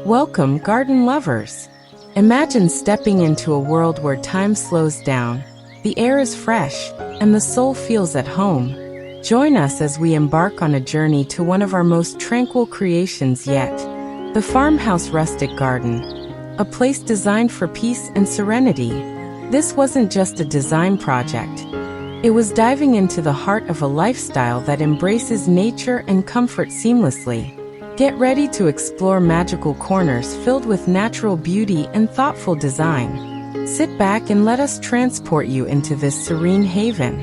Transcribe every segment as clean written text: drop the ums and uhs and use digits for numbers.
Welcome, garden lovers! Imagine stepping into a world where time slows down, the air is fresh, and the soul feels at home. Join us as we embark on a journey to one of our most tranquil creations yet, the Farmhouse Rustic Garden, a place designed for peace and serenity. This wasn't just a design project. It was diving into the heart of a lifestyle that embraces nature and comfort seamlessly. Get ready to explore magical corners filled with natural beauty and thoughtful design. Sit back and let us transport you into this serene haven.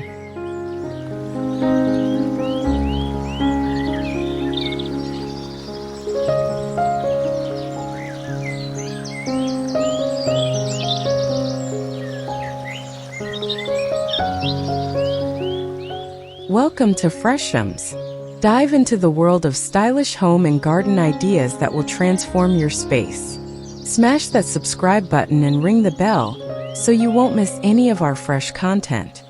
Welcome to Freshums. Dive into the world of stylish home and garden ideas that will transform your space. Smash that subscribe button and ring the bell so you won't miss any of our fresh content.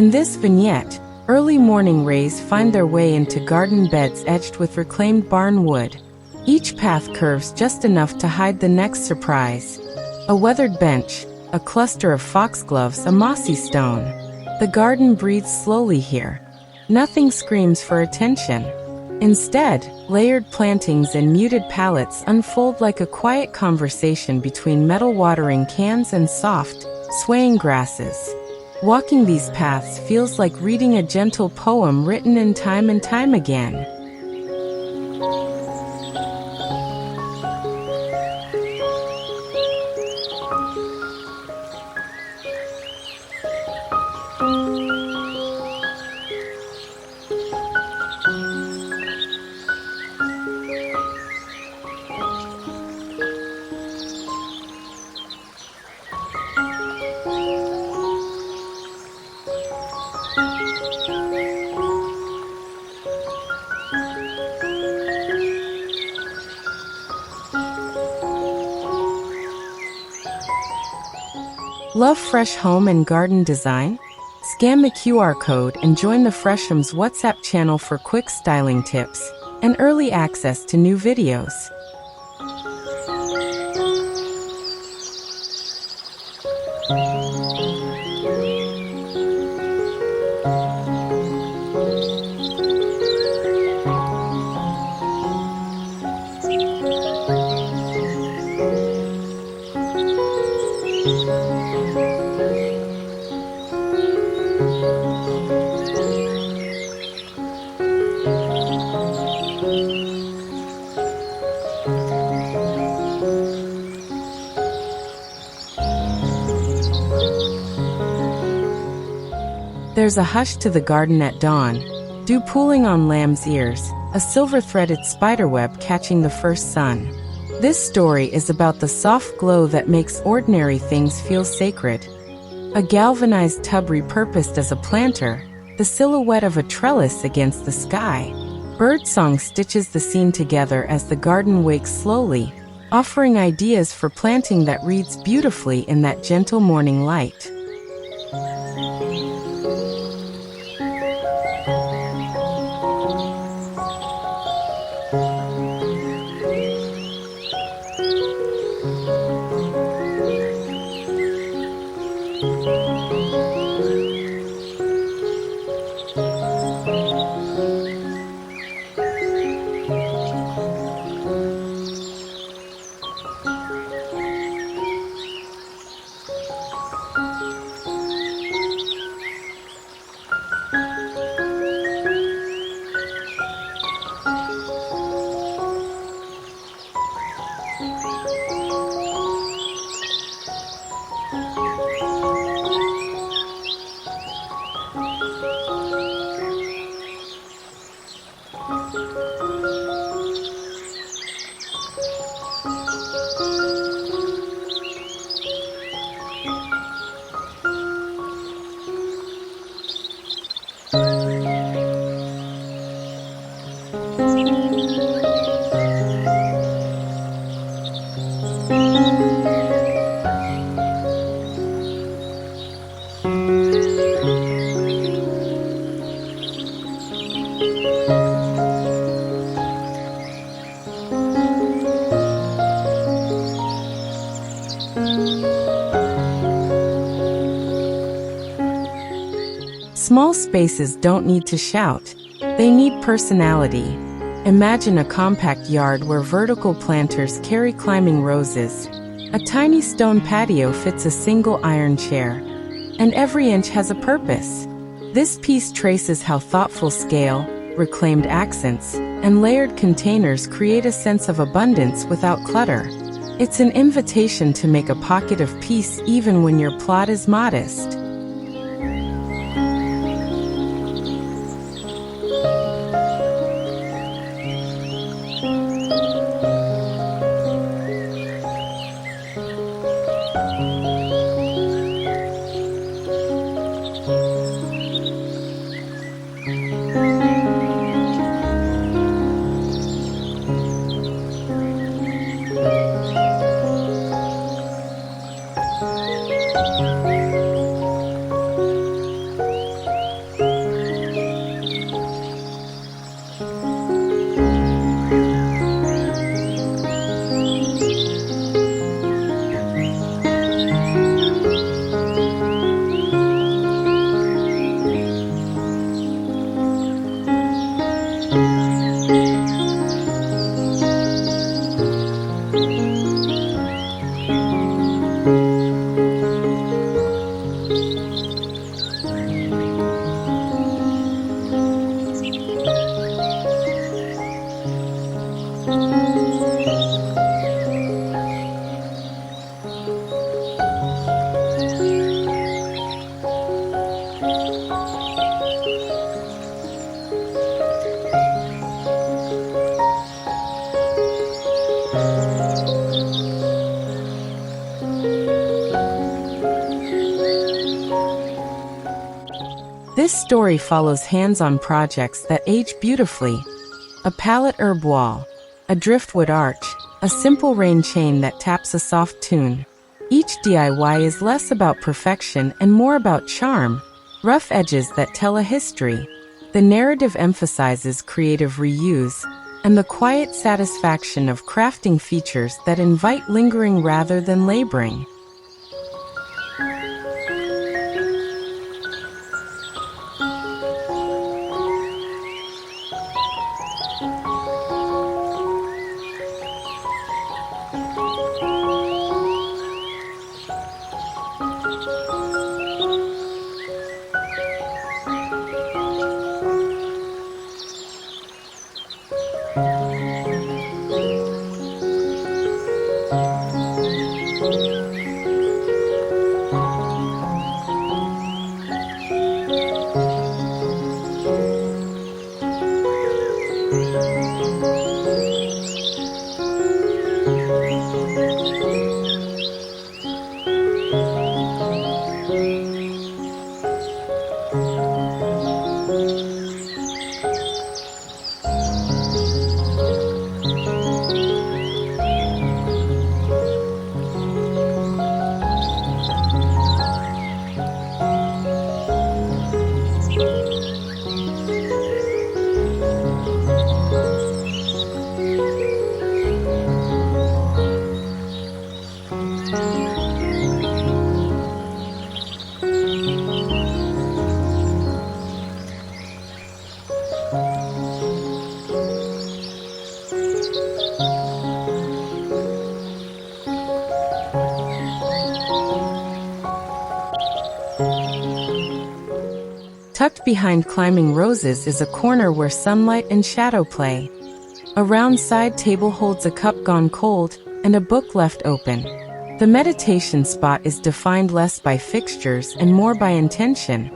In this vignette, early morning rays find their way into garden beds edged with reclaimed barn wood. Each path curves just enough to hide the next surprise. A weathered bench, a cluster of foxgloves, a mossy stone. The garden breathes slowly here. Nothing screams for attention. Instead, layered plantings and muted palettes unfold like a quiet conversation between metal watering cans and soft, swaying grasses. Walking these paths feels like reading a gentle poem written in time and time again. Love fresh home and garden design? Scan the QR code and join the Freshums WhatsApp channel for quick styling tips and early access to new videos. There's a hush to the garden at dawn, dew pooling on lamb's ears, a silver-threaded spiderweb catching the first sun. This story is about the soft glow that makes ordinary things feel sacred. A galvanized tub repurposed as a planter, the silhouette of a trellis against the sky. Birdsong stitches the scene together as the garden wakes slowly, offering ideas for planting that reads beautifully in that gentle morning light. Small spaces don't need to shout. They need personality. Imagine a compact yard where vertical planters carry climbing roses. A tiny stone patio fits a single iron chair. And every inch has a purpose. This piece traces how thoughtful scale, reclaimed accents, and layered containers create a sense of abundance without clutter. It's an invitation to make a pocket of peace even when your plot is modest. This story follows hands-on projects that age beautifully. A palette herb wall, a driftwood arch, a simple rain chain that taps a soft tune. Each DIY is less about perfection and more about charm, rough edges that tell a history. The narrative emphasizes creative reuse and the quiet satisfaction of crafting features that invite lingering rather than laboring. Tucked behind climbing roses is a corner where sunlight and shadow play. A round side table holds a cup gone cold and a book left open. The meditation spot is defined less by fixtures and more by intention.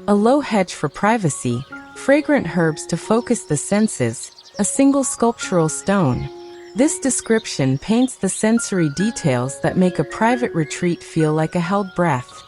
A low hedge for privacy, fragrant herbs to focus the senses, a single sculptural stone. This description paints the sensory details that make a private retreat feel like a held breath.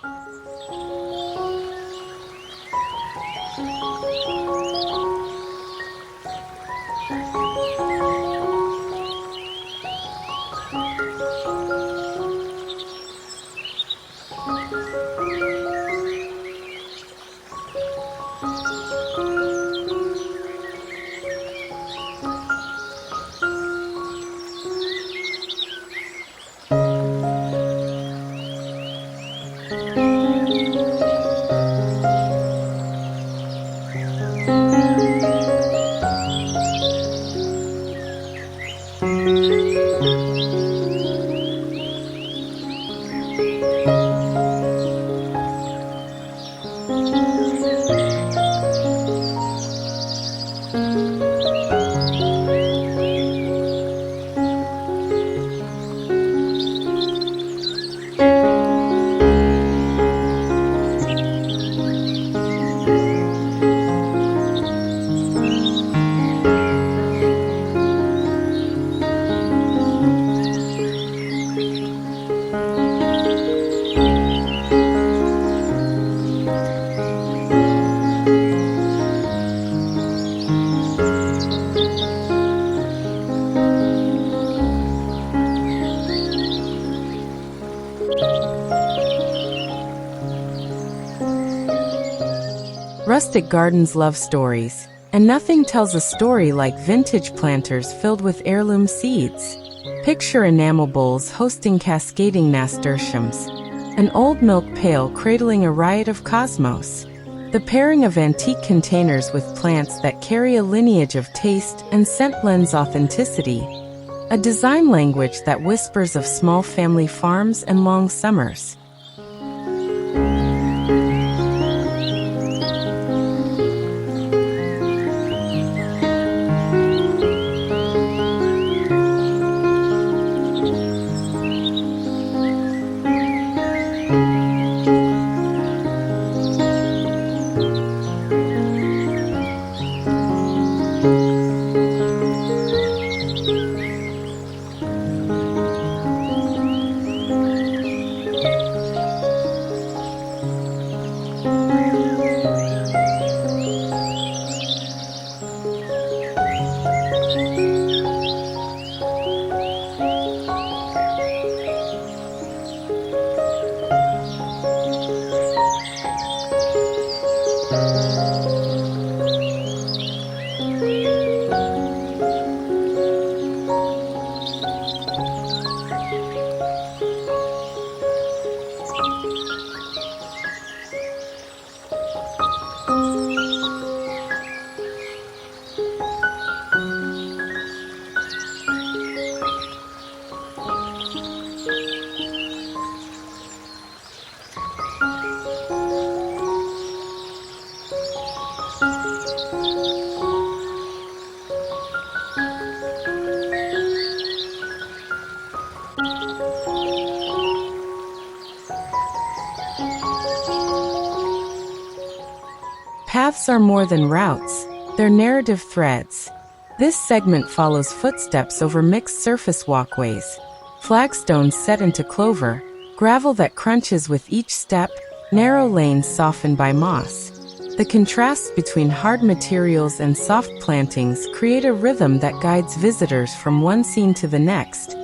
Rustic gardens love stories, and nothing tells a story like vintage planters filled with heirloom seeds. Picture enamel bowls hosting cascading nasturtiums, an old milk pail cradling a riot of cosmos. The pairing of antique containers with plants that carry a lineage of taste and scent lends authenticity, a design language that whispers of small family farms and long summers. Paths are more than routes, they're narrative threads. This segment follows footsteps over mixed surface walkways, flagstones set into clover, gravel that crunches with each step, narrow lanes softened by moss. The contrasts between hard materials and soft plantings create a rhythm that guides visitors from one scene to the next,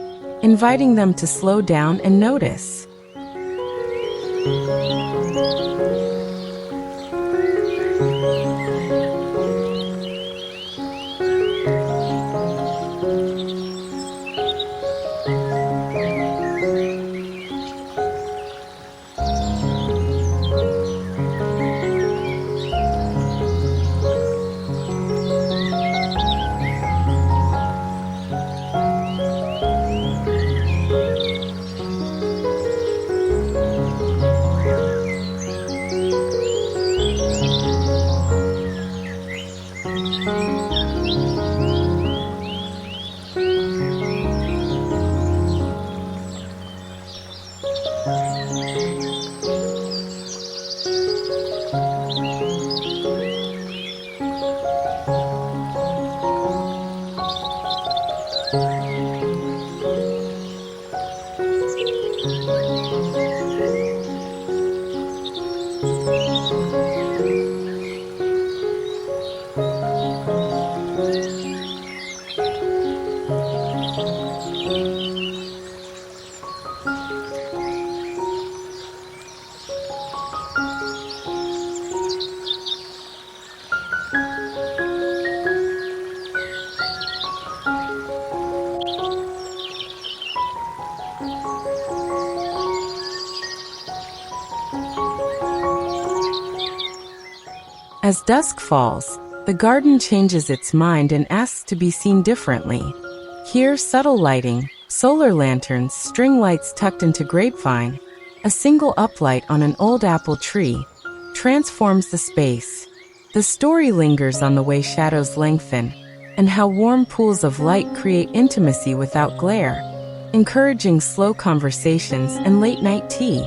inviting them to slow down and notice. As dusk falls, the garden changes its mind and asks to be seen differently. Here, subtle lighting, solar lanterns, string lights tucked into grapevine, a single uplight on an old apple tree, transforms the space. The story lingers on the way shadows lengthen, and how warm pools of light create intimacy without glare, encouraging slow conversations and late-night tea.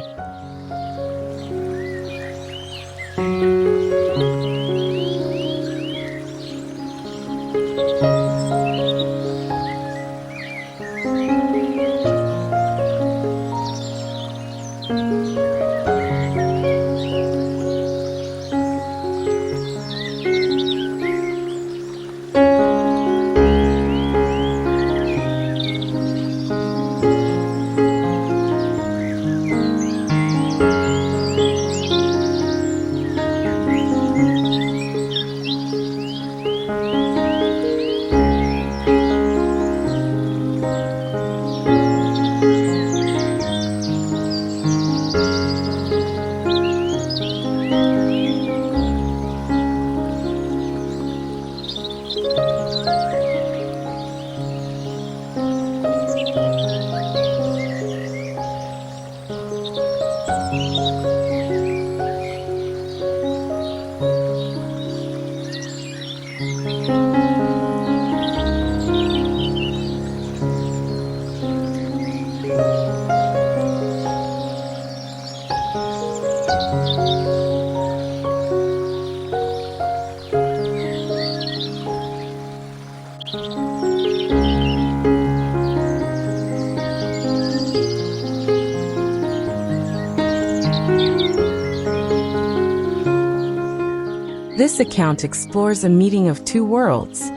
This account explores a meeting of two worlds: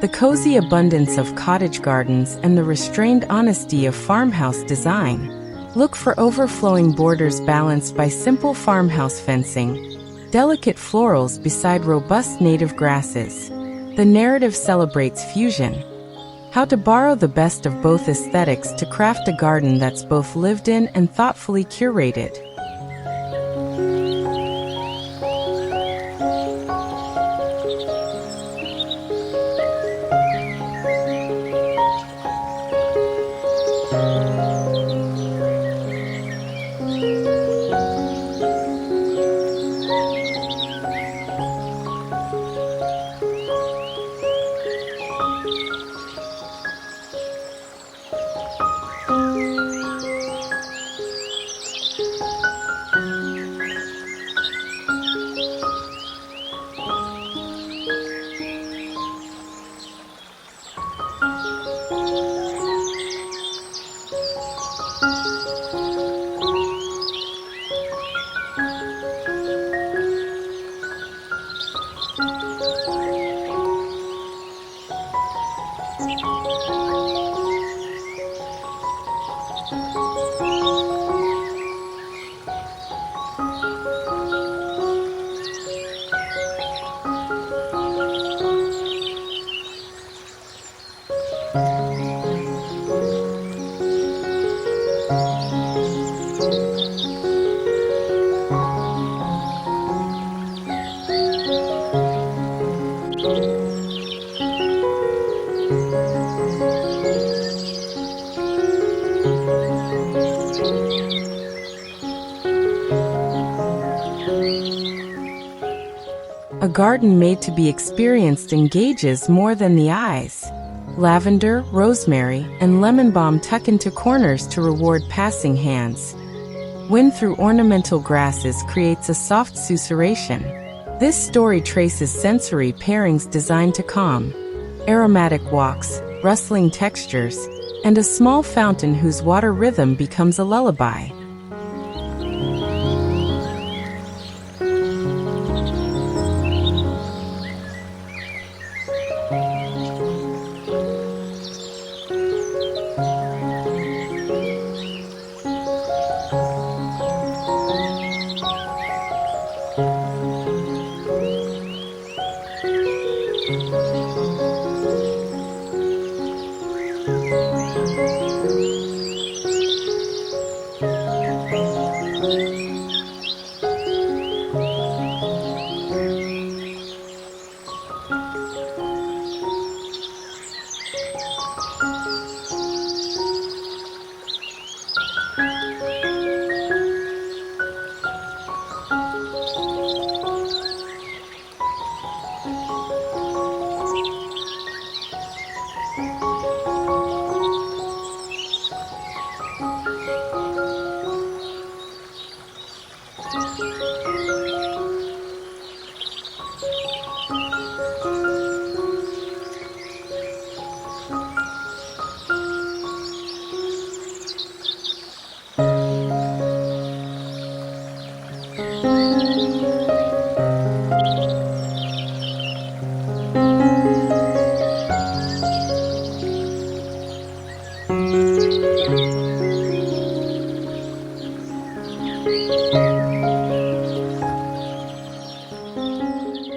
the cozy abundance of cottage gardens and the restrained honesty of farmhouse design. Look for overflowing borders balanced by simple farmhouse fencing, delicate florals beside robust native grasses. The narrative celebrates fusion. How to borrow the best of both aesthetics to craft a garden that's both lived in and thoughtfully curated. A garden made to be experienced engages more than the eyes. Lavender, rosemary, and lemon balm tuck into corners to reward passing hands. Wind through ornamental grasses creates a soft susurration. This story traces sensory pairings designed to calm. Aromatic walks, rustling textures, and a small fountain whose water rhythm becomes a lullaby.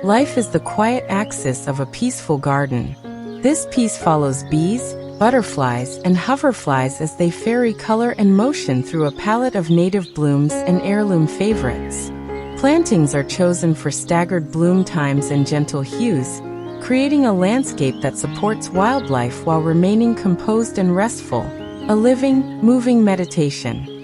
Life is the quiet axis of a peaceful garden. This piece follows bees, butterflies, and hoverflies as they ferry color and motion through a palette of native blooms and heirloom favorites. Plantings are chosen for staggered bloom times and gentle hues, creating a landscape that supports wildlife while remaining composed and restful, a living, moving meditation.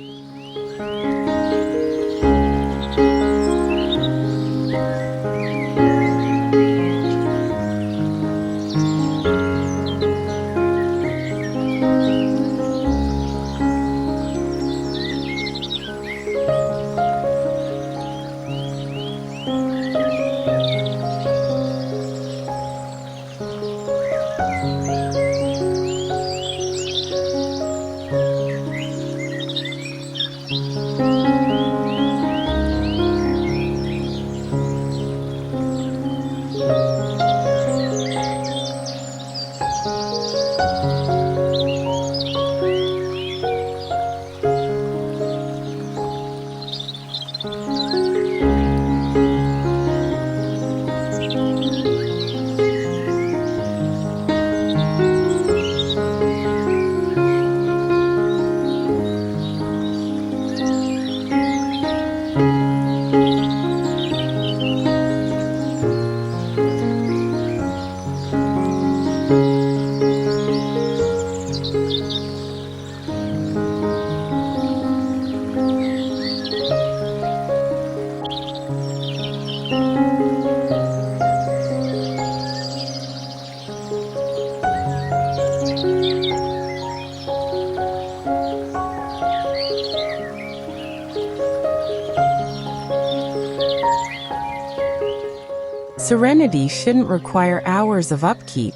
Serenity shouldn't require hours of upkeep.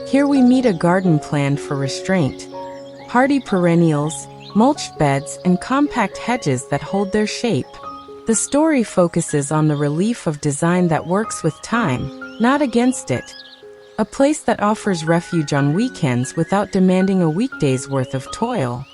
Here we meet a garden planned for restraint. Hardy perennials, mulched beds, and compact hedges that hold their shape. The story focuses on the relief of design that works with time, not against it. A place that offers refuge on weekends without demanding a weekday's worth of toil.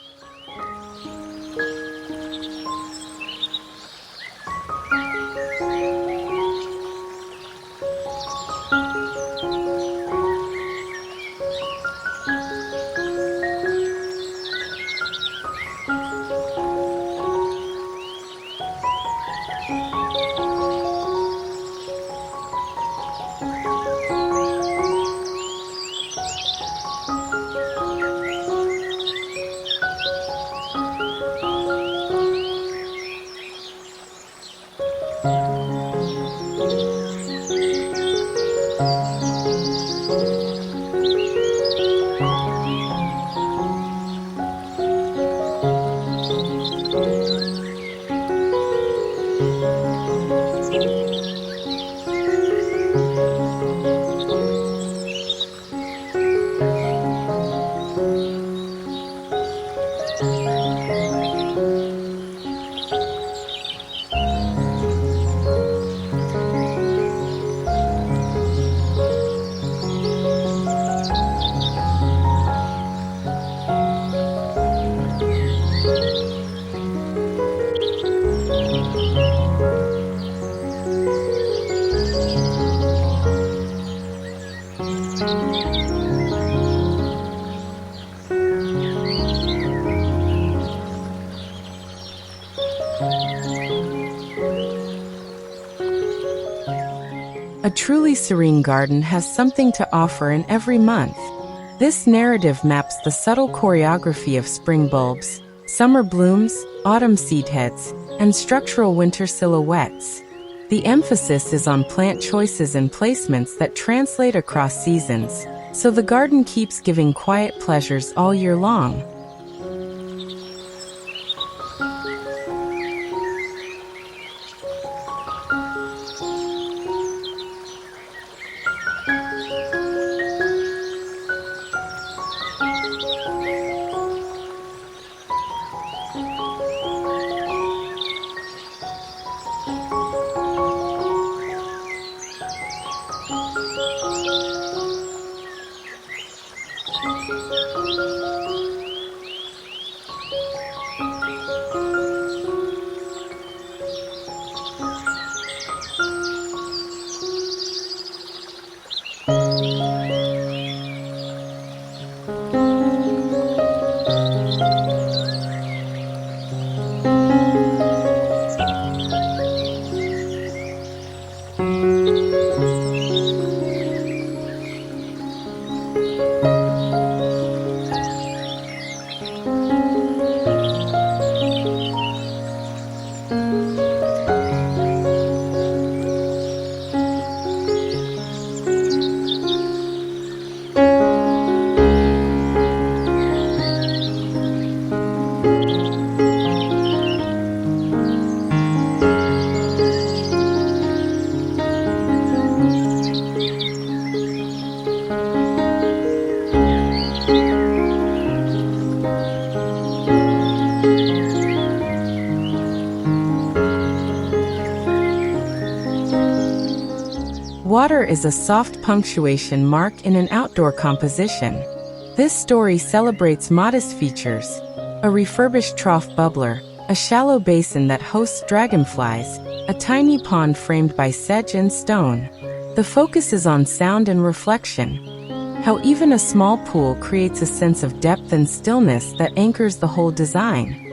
A truly serene garden has something to offer in every month. This narrative maps the subtle choreography of spring bulbs, summer blooms, autumn seedheads, and structural winter silhouettes. The emphasis is on plant choices and placements that translate across seasons, so the garden keeps giving quiet pleasures all year long. Water is a soft punctuation mark in an outdoor composition. This story celebrates modest features: a refurbished trough bubbler, a shallow basin that hosts dragonflies, a tiny pond framed by sedge and stone. The focus is on sound and reflection. How even a small pool creates a sense of depth and stillness that anchors the whole design.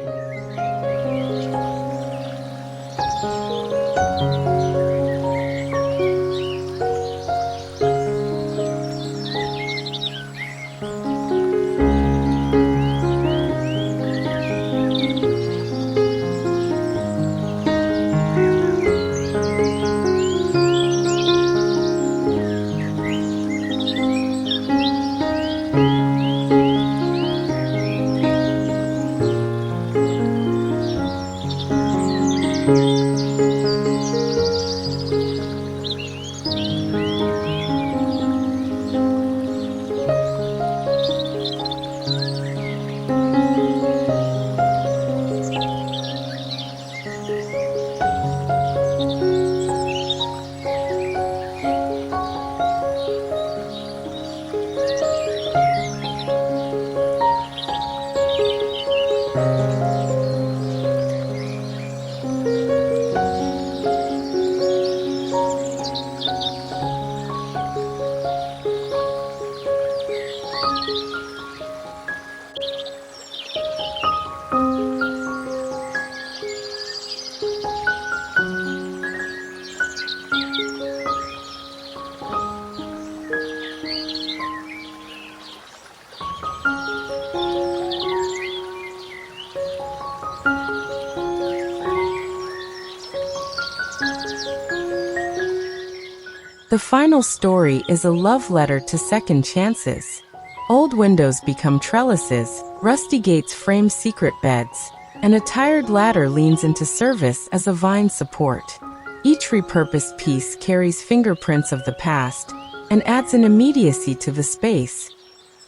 The final story is a love letter to second chances. Old windows become trellises, rusty gates frame secret beds, and a tired ladder leans into service as a vine support. Each repurposed piece carries fingerprints of the past and adds an immediacy to the space.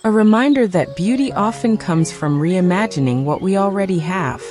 A reminder that beauty often comes from reimagining what we already have.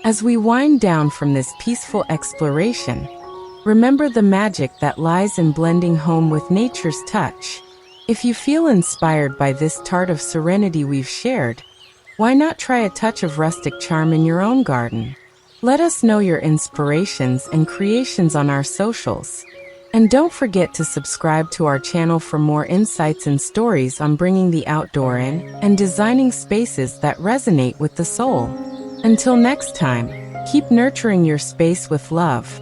As we wind down from this peaceful exploration, remember the magic that lies in blending home with nature's touch. If you feel inspired by this tart of serenity we've shared, why not try a touch of rustic charm in your own garden? Let us know your inspirations and creations on our socials. And don't forget to subscribe to our channel for more insights and stories on bringing the outdoor in and designing spaces that resonate with the soul. Until next time, keep nurturing your space with love.